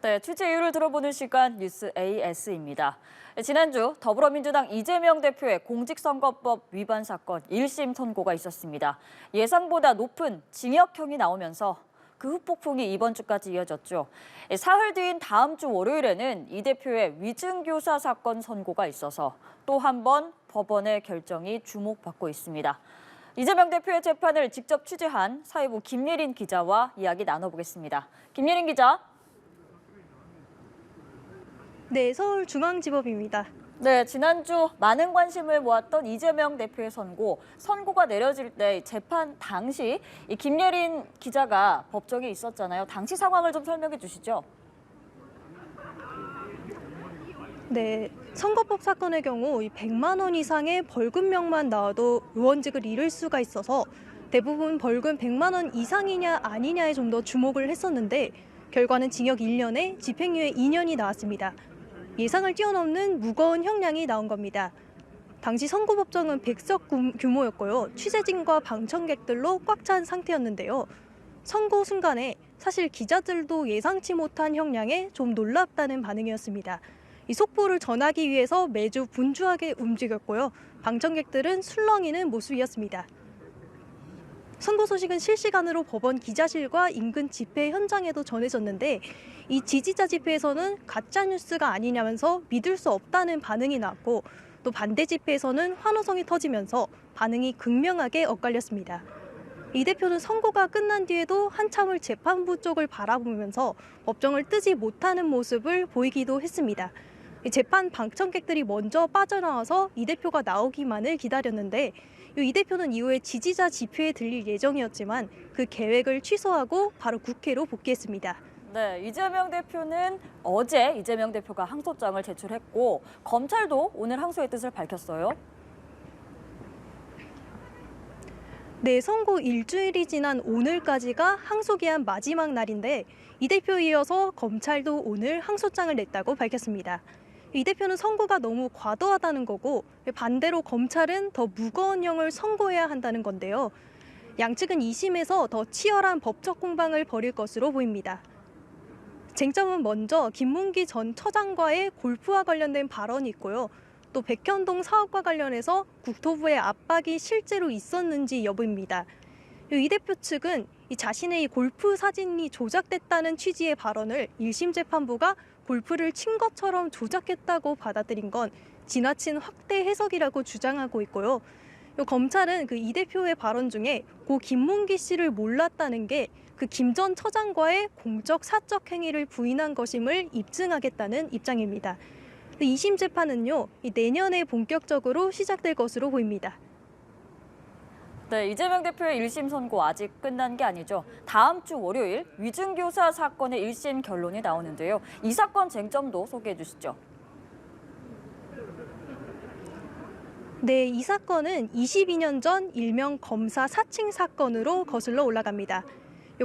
네, 취재 이유를 들어보는 시간 뉴스 AS입니다. 지난주 더불어민주당 이재명 대표의 공직선거법 위반 사건 1심 선고가 있었습니다. 예상보다 높은 징역형이 나오면서 그 후폭풍이 이번 주까지 이어졌죠. 사흘 뒤인 다음 주 월요일에는 이 대표의 위증교사 사건 선고가 있어서 또 한 번 법원의 결정이 주목받고 있습니다. 이재명 대표의 재판을 직접 취재한 사회부 김예린 기자와 이야기 나눠보겠습니다. 김예린 기자. 네, 서울중앙지법입니다. 네, 지난주 많은 관심을 모았던 이재명 대표의 선고가 내려질 때 재판 당시 이 김예린 기자가 법정에 있었잖아요. 당시 상황을 좀 설명해 주시죠. 네, 선거법 사건의 경우 100만 원 이상의 벌금명만 나와도 의원직을 잃을 수가 있어서 대부분 벌금 100만 원 이상이냐 아니냐에 좀 더 주목을 했었는데 결과는 징역 1년에 집행유예 2년이 나왔습니다. 예상을 뛰어넘는 무거운 형량이 나온 겁니다. 당시 선고법정은 100석 규모였고요. 취재진과 방청객들로 꽉 찬 상태였는데요. 선고 순간에 사실 기자들도 예상치 못한 형량에 좀 놀랍다는 반응이었습니다. 이 속보를 전하기 위해서 매주 분주하게 움직였고요. 방청객들은 술렁이는 모습이었습니다. 선고 소식은 실시간으로 법원 기자실과 인근 집회 현장에도 전해졌는데 이 지지자 집회에서는 가짜뉴스가 아니냐면서 믿을 수 없다는 반응이 나왔고 또 반대 집회에서는 환호성이 터지면서 반응이 극명하게 엇갈렸습니다. 이 대표는 선고가 끝난 뒤에도 한참을 재판부 쪽을 바라보면서 법정을 뜨지 못하는 모습을 보이기도 했습니다. 재판 방청객들이 먼저 빠져나와서 이 대표가 나오기만을 기다렸는데 이 대표는 이후에 지지자 집회에 들릴 예정이었지만 그 계획을 취소하고 바로 국회로 복귀했습니다. 네, 이재명 대표는 어제 이재명 대표가 항소장을 제출했고 검찰도 오늘 항소의 뜻을 밝혔어요. 네, 선고 일주일이 지난 오늘까지가 항소 기한 마지막 날인데 이 대표에 이어서 검찰도 오늘 항소장을 냈다고 밝혔습니다. 이 대표는 선고가 너무 과도하다는 거고 반대로 검찰은 더 무거운 형을 선고해야 한다는 건데요. 양측은 2심에서 더 치열한 법적 공방을 벌일 것으로 보입니다. 쟁점은 먼저 김문기 전 처장과의 골프와 관련된 발언이 있고요. 또 백현동 사업과 관련해서 국토부의 압박이 실제로 있었는지 여부입니다. 이 대표 측은 자신의 이 골프 사진이 조작됐다는 취지의 발언을 1심 재판부가 골프를 친 것처럼 조작했다고 받아들인 건 지나친 확대 해석이라고 주장하고 있고요. 검찰은 이 대표의 발언 중에 고 김문기 씨를 몰랐다는 게 그 김 전 처장과의 공적 사적 행위를 부인한 것임을 입증하겠다는 입장입니다. 2심 재판은요, 내년에 본격적으로 시작될 것으로 보입니다. 네, 이재명 대표의 1심 선고 아직 끝난 게 아니죠. 다음 주 월요일 위증교사 사건의 1심 결론이 나오는데요. 이 사건 쟁점도 소개해 주시죠. 네, 이 사건은 22년 전 일명 검사 사칭 사건으로 거슬러 올라갑니다.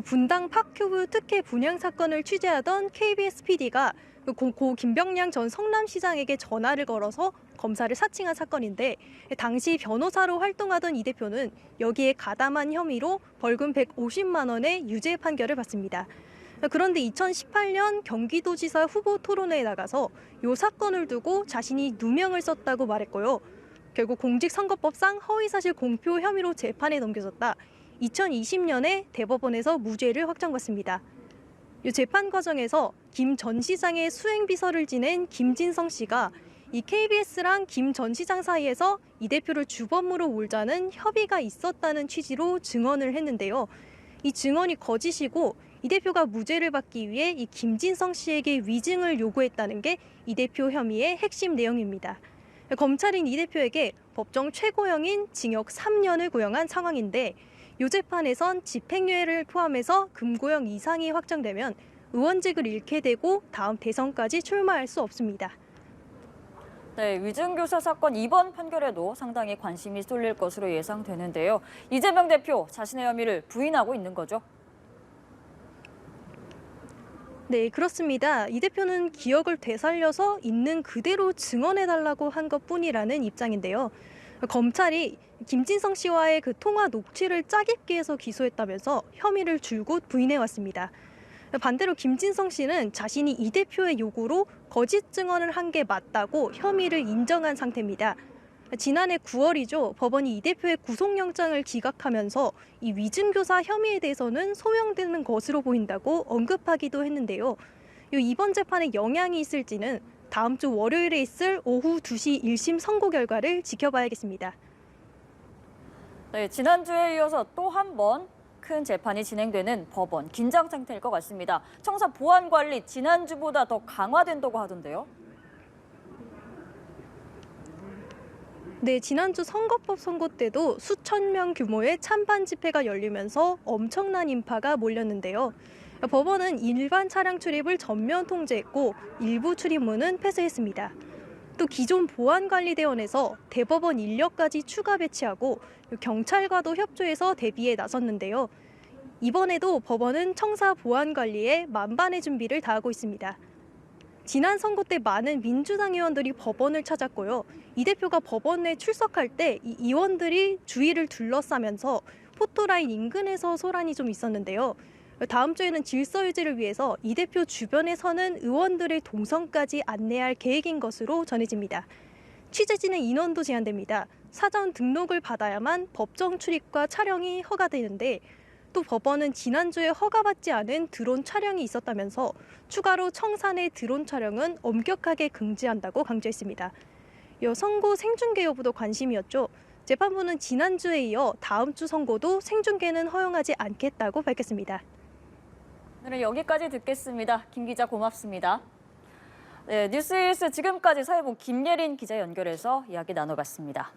분당 파큐브 특혜 분양 사건을 취재하던 KBS PD가 고 김병량 전 성남시장에게 전화를 걸어서 검사를 사칭한 사건인데 당시 변호사로 활동하던 이 대표는 여기에 가담한 혐의로 벌금 150만 원의 유죄 판결을 받습니다. 그런데 2018년 경기도지사 후보 토론회에 나가서 이 사건을 두고 자신이 누명을 썼다고 말했고요. 결국 공직선거법상 허위사실 공표 혐의로 재판에 넘겨졌다. 2020년에 대법원에서 무죄를 확정받습니다. 이 재판 과정에서 김 전 시장의 수행비서를 지낸 김진성 씨가 이 KBS랑 김 전 시장 사이에서 이 대표를 주범으로 몰자는 협의가 있었다는 취지로 증언을 했는데요. 이 증언이 거짓이고 이 대표가 무죄를 받기 위해 이 김진성 씨에게 위증을 요구했다는 게 이 대표 혐의의 핵심 내용입니다. 검찰은 이 대표에게 법정 최고형인 징역 3년을 구형한 상황인데 이 재판에선 집행유예를 포함해서 금고형 이상이 확정되면 의원직을 잃게 되고 다음 대선까지 출마할 수 없습니다. 네, 위증교사 사건 이번 판결에도 상당히 관심이 쏠릴 것으로 예상되는데요. 이재명 대표 자신의 혐의를 부인하고 있는 거죠? 네, 그렇습니다. 이 대표는 기억을 되살려서 있는 그대로 증언해달라고 한 것뿐이라는 입장인데요. 검찰이 김진성 씨와의 그 통화 녹취를 짜깁기 해서 기소했다면서 혐의를 줄곧 부인해왔습니다. 반대로 김진성 씨는 자신이 이 대표의 요구로 거짓 증언을 한 게 맞다고 혐의를 인정한 상태입니다. 지난해 9월이죠. 법원이 이 대표의 구속영장을 기각하면서 이 위증교사 혐의에 대해서는 소명되는 것으로 보인다고 언급하기도 했는데요. 이번 재판에 영향이 있을지는 다음 주 월요일에 있을 오후 2시 1심 선고 결과를 지켜봐야겠습니다. 네, 지난주에 이어서 또 한 번 큰 재판이 진행되는 법원 긴장 상태일 것 같습니다. 청사 보안 관리 지난주보다 더 강화된다고 하던데요. 네, 지난주 선거법 선고 때도 수천 명 규모의 찬반 집회가 열리면서 엄청난 인파가 몰렸는데요. 법원은 일반 차량 출입을 전면 통제했고 일부 출입문은 폐쇄했습니다. 또 기존 보안관리대원에서 대법원 인력까지 추가 배치하고 경찰과도 협조해서 대비에 나섰는데요. 이번에도 법원은 청사 보안관리에 만반의 준비를 다하고 있습니다. 지난 선거 때 많은 민주당 의원들이 법원을 찾았고요. 이 대표가 법원에 출석할 때 이 의원들이 주위를 둘러싸면서 포토라인 인근에서 소란이 좀 있었는데요. 다음 주에는 질서 유지를 위해서 이 대표 주변에 서는 의원들의 동선까지 안내할 계획인 것으로 전해집니다. 취재진의 인원도 제한됩니다. 사전 등록을 받아야만 법정 출입과 촬영이 허가되는데 또 법원은 지난주에 허가받지 않은 드론 촬영이 있었다면서 추가로 청사 내 드론 촬영은 엄격하게 금지한다고 강조했습니다. 선고 생중계 여부도 관심이었죠. 재판부는 지난주에 이어 다음 주 선고도 생중계는 허용하지 않겠다고 밝혔습니다. 오늘은 여기까지 듣겠습니다. 김 기자 고맙습니다. 네, 뉴스이스 지금까지 사회부 김예린 기자 연결해서 이야기 나눠봤습니다.